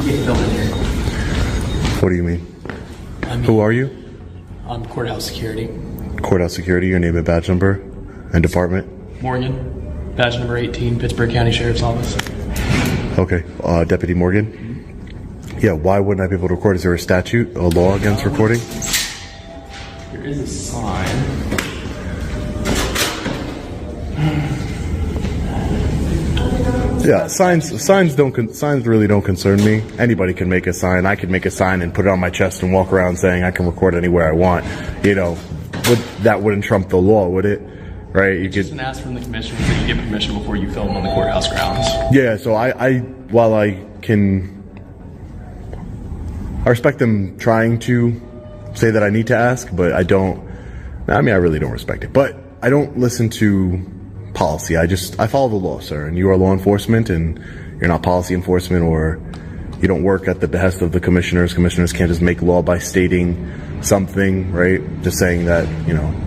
can't film in here. What do you mean? I mean, Who are you? I'm courthouse security. Courthouse security, your name and badge number and department? Morgan, badge number 18, Pittsburgh County Sheriff's Office. Okay, Deputy Morgan? Yeah, why wouldn't I be able to record? Is there a statute, a law against recording? There is a sign. Yeah, signs really don't concern me. Anybody can make a sign. I could make a sign and put it on my chest and walk around saying I can record anywhere I want. You know, that wouldn't trump the law, would it? Right? You Just an ask from the commissioner that you get permission before you film on the courthouse grounds. Yeah, so I respect them trying to say that I need to ask, but I really don't respect it. But I don't listen to policy. I follow the law, sir, and you are law enforcement, and you're not policy enforcement, or you don't work at the behest of the commissioners. Commissioners can't just make law by stating something, right? Just saying that,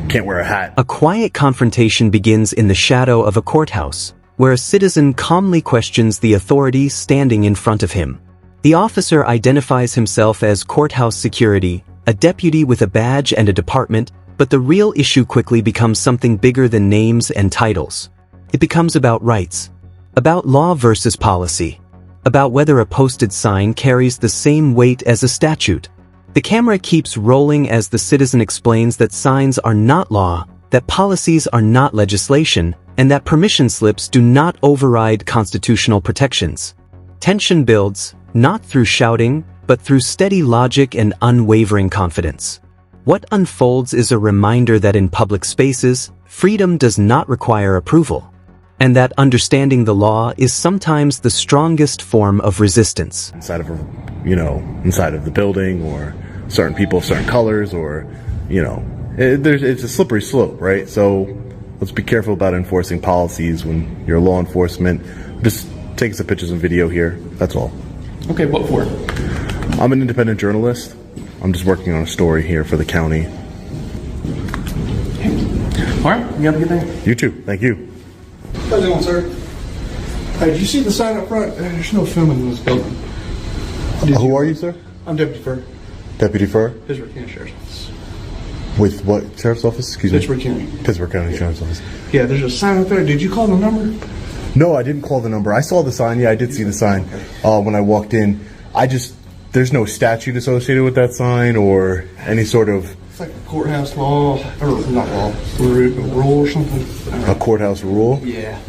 can't wear a hat. A quiet confrontation begins in the shadow of a courthouse, where a citizen calmly questions the authority standing in front of him. The officer identifies himself as courthouse security, a deputy with a badge and a department, but the real issue quickly becomes something bigger than names and titles. It becomes about rights, about law versus policy, about whether a posted sign carries the same weight as a statute. The camera keeps rolling as the citizen explains that signs are not law, that policies are not legislation, and that permission slips do not override constitutional protections. Tension builds, not through shouting, but through steady logic and unwavering confidence. What unfolds is a reminder that in public spaces, freedom does not require approval, and that understanding the law is sometimes the strongest form of resistance. Inside of the building, or certain people, certain colors, or, it's a slippery slope, right? So let's be careful about enforcing policies when you're law enforcement. Just take some pictures and video here, that's all. Okay, what for? I'm an independent journalist. I'm just working on a story here for the county. All right, you have a good day. You too, thank you. How's it going, sir? Hey, did you see the sign up front? There's no filming in this building. Who are you, sir? I'm Deputy Fur. Deputy Fur? Pittsburgh County Sheriff's Office. With what sheriff's office? Excuse me. Pittsburgh County. Pittsburgh County Sheriff's Office. Yeah, there's a sign up there. Did you call the number? No, I didn't call the number. I saw the sign. Yeah, I did see the sign when I walked in. There's no statute associated with that sign or any sort of... It's like a courthouse law, or not law, rule or something. A courthouse rule? Yeah.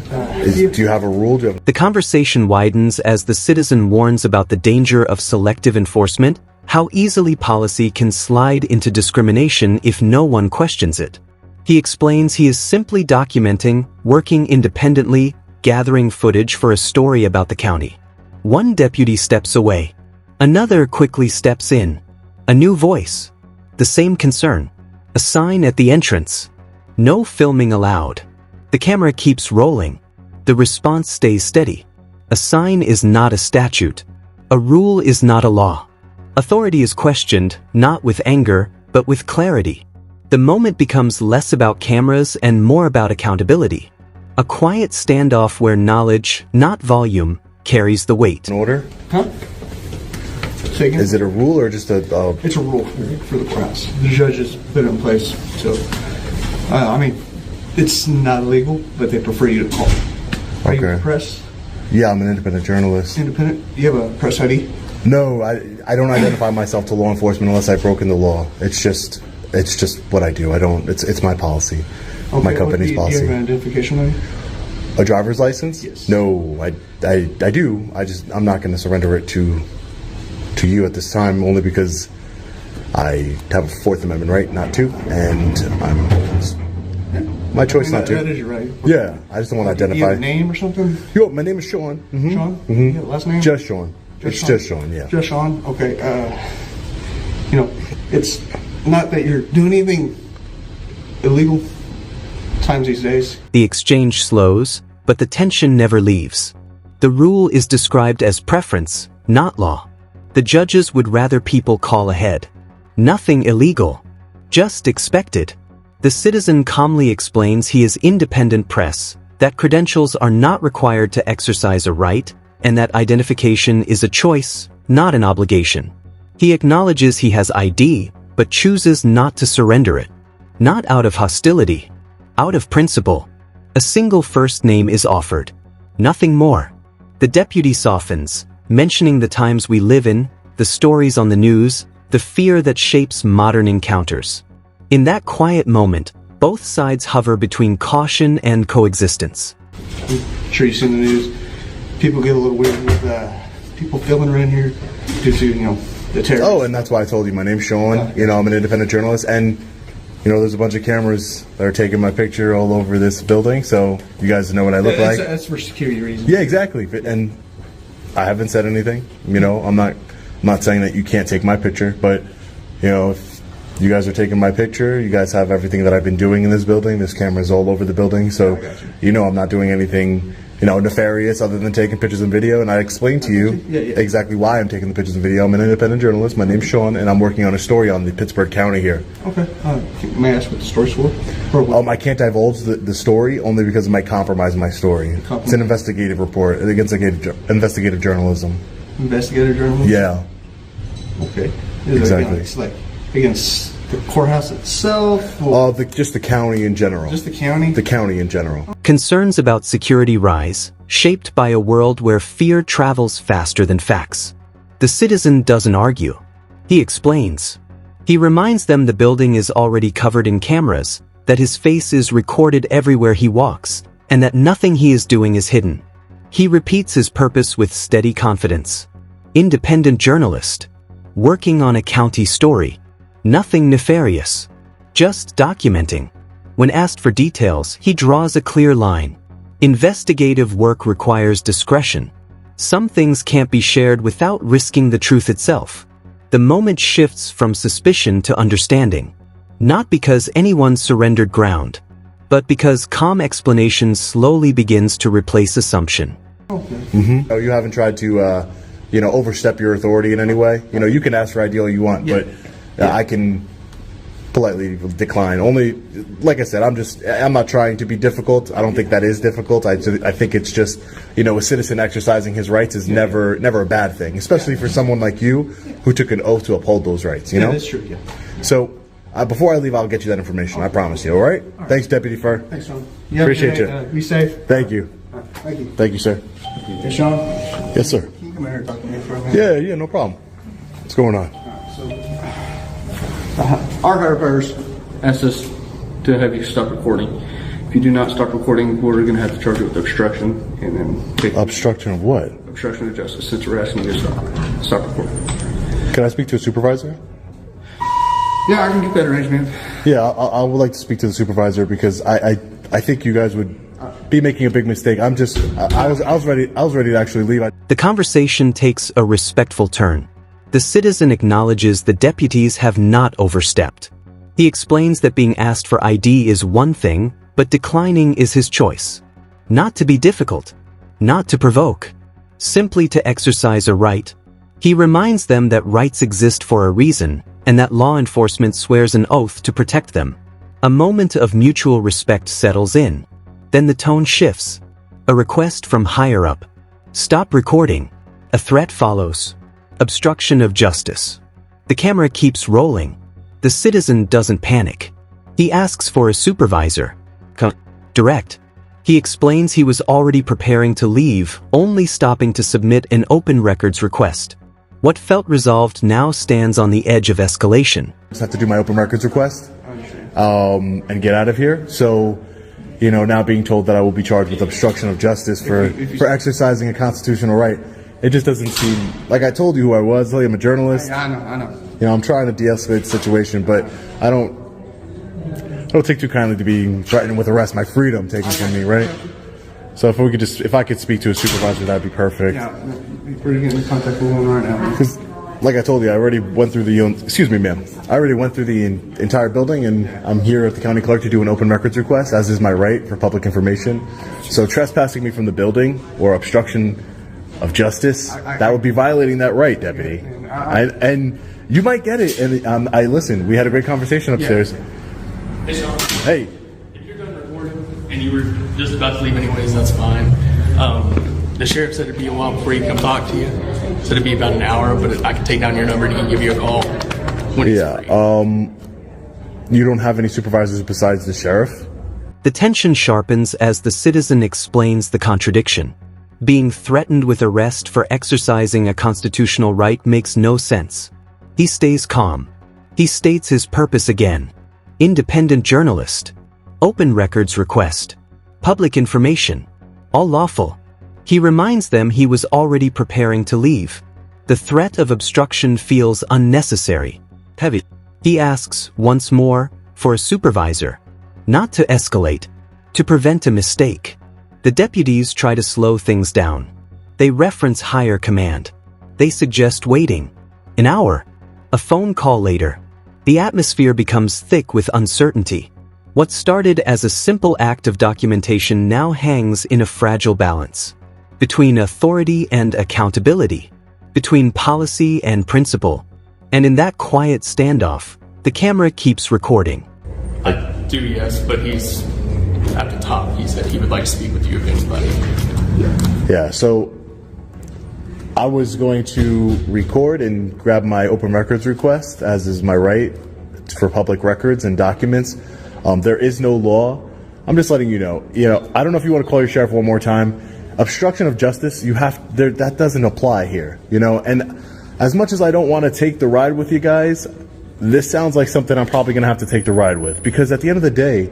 Do you have a rule? The conversation widens as the citizen warns about the danger of selective enforcement, how easily policy can slide into discrimination if no one questions it. He explains he is simply documenting, working independently, gathering footage for a story about the county. One deputy steps away. Another quickly steps in. A new voice. The same concern. A sign at the entrance. No filming allowed. The camera keeps rolling. The response stays steady. A sign is not a statute. A rule is not a law. Authority is questioned, not with anger, but with clarity. The moment becomes less about cameras and more about accountability. A quiet standoff where knowledge, not volume, carries the weight. An order? Huh? Is it a rule or just a... It's a rule for the courthouse. The judges put it in place, so... it's not illegal, but they prefer you to call. Are you press? Yeah, I'm an independent journalist. Independent? You have a press ID? No, I don't identify myself to law enforcement unless I've broken the law. It's just what I do. It's my policy. Okay, my company's policy. Do you have an identification on you? A driver's license? Yes. No, I do. I'm not going to surrender it to you at this time, only because I have a Fourth Amendment right not to, and my choice not to. That is your right. Yeah, I just don't want to identify. You have a name or something? Yo, my name is Sean. Mm-hmm. Sean? Mm-hmm. Yeah, last name? Just Sean. Just Sean, yeah. Just Sean? Okay. It's not that you're doing anything illegal times these days. The exchange slows, but the tension never leaves. The rule is described as preference, not law. The judges would rather people call ahead. Nothing illegal. Just expected. The citizen calmly explains he is independent press, that credentials are not required to exercise a right, and that identification is a choice, not an obligation. He acknowledges he has ID, but chooses not to surrender it. Not out of hostility, out of principle. A single first name is offered. Nothing more. The deputy softens, mentioning the times we live in, the stories on the news, the fear that shapes modern encounters. In that quiet moment, both sides hover between caution and coexistence. I'm sure you've seen the news. People get a little weird with people filming around here due to, the terror. Oh, and that's why I told you my name's Sean. I'm an independent journalist, and there's a bunch of cameras that are taking my picture all over this building, so you guys know what I look like. That's for security reasons. Yeah, exactly. And I haven't said anything. I'm not saying that you can't take my picture, but if you guys are taking my picture, you guys have everything that I've been doing in this building. There's cameras all over the building, so I'm not doing anything nefarious other than taking pictures and video. And I explained to you exactly why I'm taking the pictures and video. I'm an independent journalist. My name's Sean, and I'm working on a story on the Pittsburgh County here. Okay. May I ask what the story's for? I can't divulge the story only because it might compromise my story. It's an investigative report against investigative journalism. Investigative journalism? Yeah. Okay. Exactly. It's like against the courthouse itself? Just the county in general. Just the county? The county in general. Concerns about security rise, shaped by a world where fear travels faster than facts. The citizen doesn't argue. He explains. He reminds them the building is already covered in cameras, that his face is recorded everywhere he walks, and that nothing he is doing is hidden. He repeats his purpose with steady confidence. Independent journalist. Working on a county story. Nothing nefarious. Just documenting. When asked for details, he draws a clear line. Investigative work requires discretion. Some things can't be shared without risking the truth itself. The moment shifts from suspicion to understanding. Not because anyone surrendered ground, but because calm explanation slowly begins to replace assumption. Mm-hmm. You haven't tried to, overstep your authority in any way. You can ask for ID all you want, but I can politely decline. Only, like I said, I'm not trying to be difficult. I don't think that is difficult. I think it's just, a citizen exercising his rights is never a bad thing, especially for someone like you who took an oath to uphold those rights, Yeah, that's true, yeah. So, before I leave, I'll get you that information. I promise you, all right? Thanks, Deputy Fur. Thanks, Sean. Appreciate you. Be safe. Thank you. Thank you. Thank you, sir. Hey, Sean. Yes, sir. Can you come here and talk to me for a minute? Yeah, no problem. What's going on? Our higher powers asked us to have you stop recording. If you do not stop recording, we're going to have to charge you with obstruction and then take Obstruction of what? obstruction of justice, since we're asking you to stop recording. Can I speak to a supervisor? Yeah, I can get that arranged, man. Yeah, I would like to speak to the supervisor because I think you guys would be making a big mistake. I was ready to actually leave. The conversation takes a respectful turn. The citizen acknowledges the deputies have not overstepped. He explains that being asked for ID is one thing, but declining is his choice. Not to be difficult, not to provoke, simply to exercise a right. He reminds them that rights exist for a reason, and that law enforcement swears an oath to protect them. A moment of mutual respect settles in. Then the tone shifts. A request from higher up. Stop recording. A threat follows. Obstruction of justice. The camera keeps rolling. The citizen doesn't panic. He asks for a supervisor. Direct. He explains he was already preparing to leave, only stopping to submit an open records request. What felt resolved now stands on the edge of escalation. I just have to do my open records request and get out of here. So, now being told that I will be charged with obstruction of justice for exercising a constitutional right, it just doesn't seem like I told you who I was. I'm a journalist. Yeah, I know. I'm trying to de-escalate the situation, but I don't take too kindly to being threatened with arrest, my freedom taken from me, right? So if I could speak to a supervisor, that'd be perfect. Yeah, we're getting in contact with one right now. Because, like I told you, I already went through excuse me, ma'am. I already went through the entire building, and I'm here at the county clerk to do an open records request, as is my right for public information. So trespassing me from the building or obstruction of justice, that would be violating that right, deputy. And you might get it. And listen, we had a great conversation upstairs. Hey, Sean. Hey. If you're done recording and you were just about to leave anyways, that's fine. The sheriff said it'd be a while before he can come talk to you. So it'd be about an hour, but I could take down your number and he can give you a call when he's Yeah. free. You don't have any supervisors besides the sheriff? The tension sharpens as the citizen explains the contradiction. Being threatened with arrest for exercising a constitutional right makes no sense. He stays calm. He states his purpose again. Independent journalist. Open records request. Public information. All lawful. He reminds them he was already preparing to leave. The threat of obstruction feels unnecessary. Heavy. He asks, once more, for a supervisor. Not to escalate. To prevent a mistake. The deputies try to slow things down. They reference higher command. They suggest waiting. An hour. A phone call later. The atmosphere becomes thick with uncertainty. What started as a simple act of documentation now hangs in a fragile balance. Between authority and accountability. Between policy and principle. And in that quiet standoff, the camera keeps recording. I do, yes, but he's at the top. He said he would like to speak with you if anybody. Yeah, so I was going to record and grab my open records request, as is my right for public records and documents. There is no law. I'm just letting you know. I don't know if you want to call your sheriff one more time. Obstruction of justice, that doesn't apply here. And as much as I don't want to take the ride with you guys, this sounds like something I'm probably going to have to take the ride with, because at the end of the day,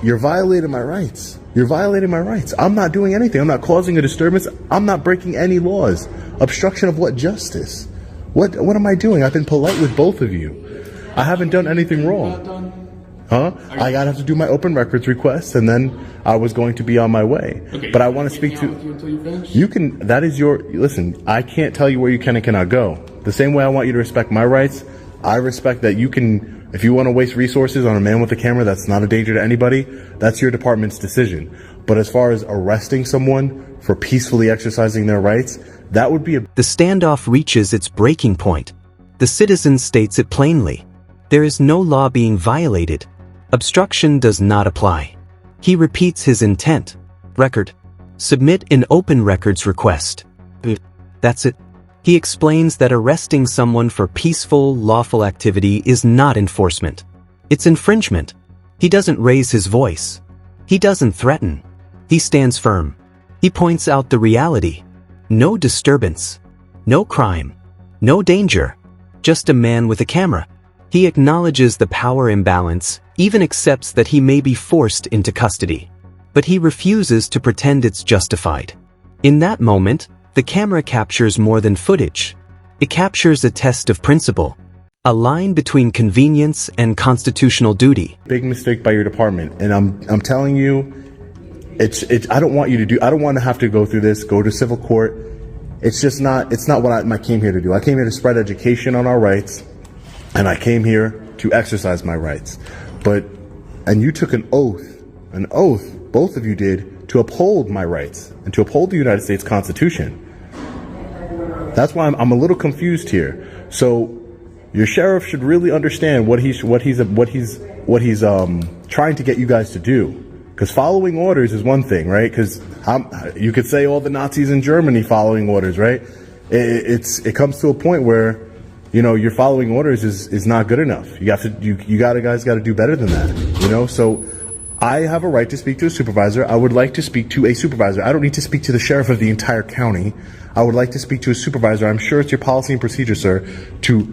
you're violating my rights. You're violating my rights. I'm not doing anything. I'm not causing a disturbance. I'm not breaking any laws. Obstruction of what justice? What am I doing? I've been polite with both of you. I haven't done anything wrong. Huh? I gotta have to do my open records request, and then I was going to be on my way. Okay, but I want to speak to you. That is your listen. I can't tell you where you can and cannot go. The same way I want you to respect my rights, I respect that you can. If you want to waste resources on a man with a camera that's not a danger to anybody, that's your department's decision. But as far as arresting someone for peacefully exercising their rights, that would be The standoff reaches its breaking point. The citizen states it plainly. There is no law being violated. Obstruction does not apply. He repeats his intent. Record. Submit an open records request. That's it. He explains that arresting someone for peaceful, lawful activity is not enforcement. It's infringement. He doesn't raise his voice. He doesn't threaten. He stands firm. He points out the reality. No disturbance. No crime. No danger. Just a man with a camera. He acknowledges the power imbalance, even accepts that he may be forced into custody. But he refuses to pretend it's justified. In that moment, the camera captures more than footage. It captures a test of principle. A line between convenience and constitutional duty. big mistake by your department, and I'm telling you, I don't want to have to go through this, go to civil court. It's not what I came here to do. I came here to spread education on our rights, and I came here to exercise my rights. And you took an oath, both of you did, to uphold my rights and to uphold the United States Constitution. That's why I'm a little confused here. So your sheriff should really understand what he's trying to get you guys to do. Because following orders is one thing, right? Because you could say all the Nazis in Germany following orders, right? It comes to a point where, your following orders is not good enough. Guys got to do better than that, So I have a right to speak to a supervisor. I would like to speak to a supervisor. I don't need to speak to the sheriff of the entire county. I would like to speak to a supervisor. I'm sure it's your policy and procedure, sir, to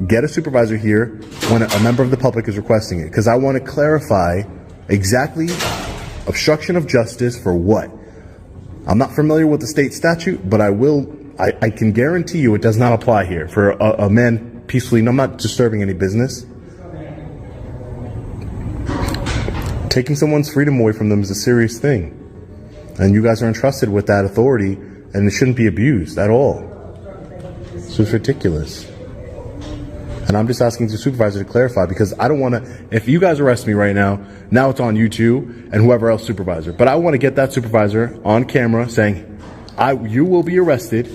get a supervisor here when a member of the public is requesting it. Because I want to clarify exactly obstruction of justice for what. I'm not familiar with the state statute, but I can guarantee you it does not apply here for a man peacefully. I'm not disturbing any business. Taking someone's freedom away from them is a serious thing. And you guys are entrusted with that authority, and it shouldn't be abused at all. It's just ridiculous. And I'm just asking the supervisor to clarify, because I don't want to, if you guys arrest me right now it's on you two and whoever else supervisor. But I want to get that supervisor on camera saying, you will be arrested.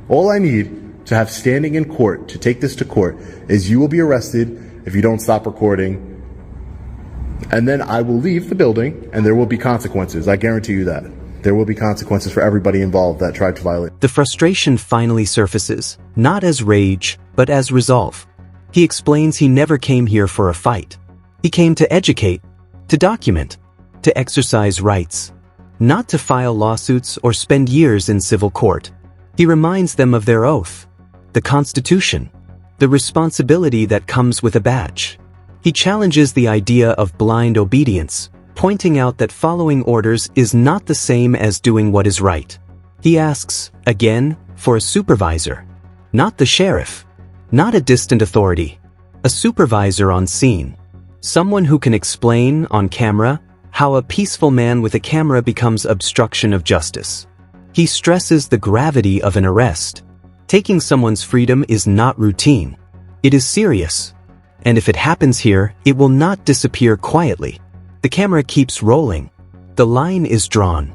All I need to have standing in court to take this to court is you will be arrested if you don't stop recording. And then I will leave the building and there will be consequences. I guarantee you that. There will be consequences for everybody involved that tried to violate. The frustration finally surfaces, not as rage, but as resolve. He explains he never came here for a fight. He came to educate, to document, to exercise rights, not to file lawsuits or spend years in civil court. He reminds them of their oath, the Constitution, the responsibility that comes with a badge. He challenges the idea of blind obedience, pointing out that following orders is not the same as doing what is right. He asks, again, for a supervisor, not the sheriff, not a distant authority, a supervisor on scene, someone who can explain, on camera, how a peaceful man with a camera becomes obstruction of justice. He stresses the gravity of an arrest. Taking someone's freedom is not routine. It is serious. And if it happens here, it will not disappear quietly. The camera keeps rolling. The line is drawn.